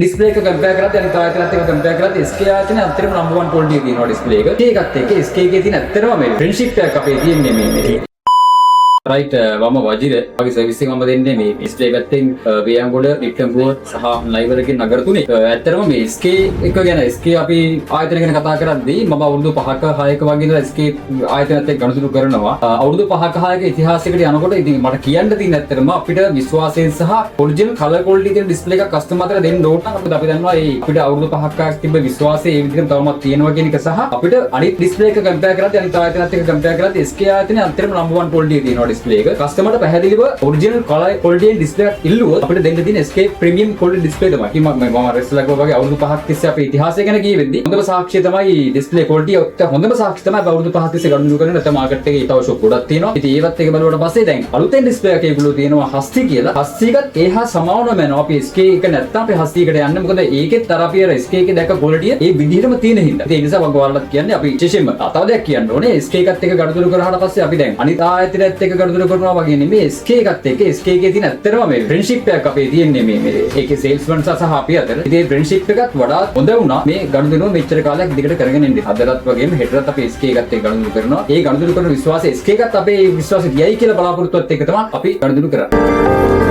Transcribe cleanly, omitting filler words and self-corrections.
Display එක compare කරද්දී අනිත් ආයතනත් එක්ක කම්පෙයාර් කරද්දී SK ආයතනයේ අත්‍තරම නම්බර් 1 ක්වොලිටි එක තියෙනවා ඩිස්ප්ලේ එක. ඒකත් එක්ක SK එකේ තියෙන අත්‍තරම මේ ෆ්‍රෙන්ඩ්ෂිප් එකක් අපේ තියෙන්නේ මේ. රයිට් මම වජිර වගේ සර්විස් එක මම දෙන්නේ මේ ඩිස්ප්ලේ පැත්තෙන් වේයන්ගොඩ ඩික්ටම්පුව සහ නයිවර කියන නගර තුනේ. ඇත්තටම මේ SK එක ගැන SK අපි ආයතන ගැන කතා කරද්දී මම අවුරුදු 5ක 6ක වගේ ඉඳලා SK ආයතනත් එක්ක ගනුදෙනු කරනවා. අවුරුදු 5ක 6ක ඉතිහාසයකට යනකොට ඉතින් මට කියන්න තියෙන ඇත්තටම අපිට විශ්වාසයෙන් සහ ඔරිජිනල් කලර් ක්වොලිටි තියෙන ඩිස්ප්ලේ එකක් කස්ටමර් අතර දෙන්න ඕන නම් අපි දන්නවා ඒ අපිට අවුරුදු 5ක තිබ්බ විශ්වාසය ඒ විදිහටම තවමත් තියෙනවා කියන එක සහ අපිට අනිත් ඩිස්ප්ලේ එක කම්පෙයාර් කරද්දී අනිත් ආයතනත් එක්ක කම්පෙයාර් කරද්දී SK ආයතනයේ අත්‍තරම නම්බර් 1 ක්වොලිටි එක තියෙනවා ඩිස්ප්ලේ එක. කස්ටමර්ට පැහැදිලිව ඔරිජිනල් කලර් ක්වොලිටි ඩිස්ප්ලේ එකක් ඉල්ලුවොත් අපිට දෙන්න තියෙන SK ප්‍රීමියම් ක්වොලිටි ඩිස්ප්ලේ තමයි. මම රෙස්ලක් වගේ අවුරුදු 5ක් තිස්සේ අපේ ඉතිහාසය ගැන කියවෙද්දී හොඳම සාක්ෂිය තමයි ඩිස්ප්ලේ ක්වොලිටි එක. හොඳම සාක්ෂිය තමයි අවුරුදු 5ක් තිස්සේ ගනුදෙනු කරන නැත්නම් මාකට් එකේ තව ෂොප් ගොඩක් තියෙනවා. ඉතින් ඒවත් එක බලුවට පස්සේ දැන් අලුතෙන් ඩිස්ප්ලේ එකක් ඒගොල්ලෝ තියෙනවා හස්ති කියලා. හස්තිකත් ඒහා සමානවම වෙනවා. අපි SK එක නැත්නම් අපි හස්තිකට යන්නේ මොකද ඒකෙත් අර අපි අර SK එකේ දැක්ක ක්වොලිටිය ඒ විදිහටම තියෙන හින්දා. ඒ නිසා මම ඔයාලට කියන්නේ අපි විශේෂයෙන්ම තව දෙයක් කියන්න ඕනේ. SK එකත් එක්ක ගනුදෙනු කරාට පස්සේ අපි දැන් අනිත් ආයතනයත් එක්ක ගනුදෙනු කරනවා වගේ නෙමෙයි SK එකත් එක්ක SK එකේ තියෙන ඇත්තටම මේ ෆ්‍රෙන්ඩ්ෂිප් එකක් අපේ තියෙන්නේ මේ ඒකේ සේල්ස්මන් සහ අපි අතර. ඉතින් ෆ්‍රෙන්ඩ්ෂිප් එකත් වඩා හොඳ වුණා මේ ගනුදෙනුව මෙච්චර කාලයක් දිගට කරගෙන ඉන්නේ. අදටත් වගේම හෙටටත් අපි SK එකත් එක්ක ගනුදෙනු කරනවා. ඒ ගනුදෙනු කරන විශ්වාසය SK එකත් අපේ විශ්වාසය දියයි කියලා බලාපොරොත්තුවත් එක්ක තමයි අපි ගනුදෙනු කරන්නේ.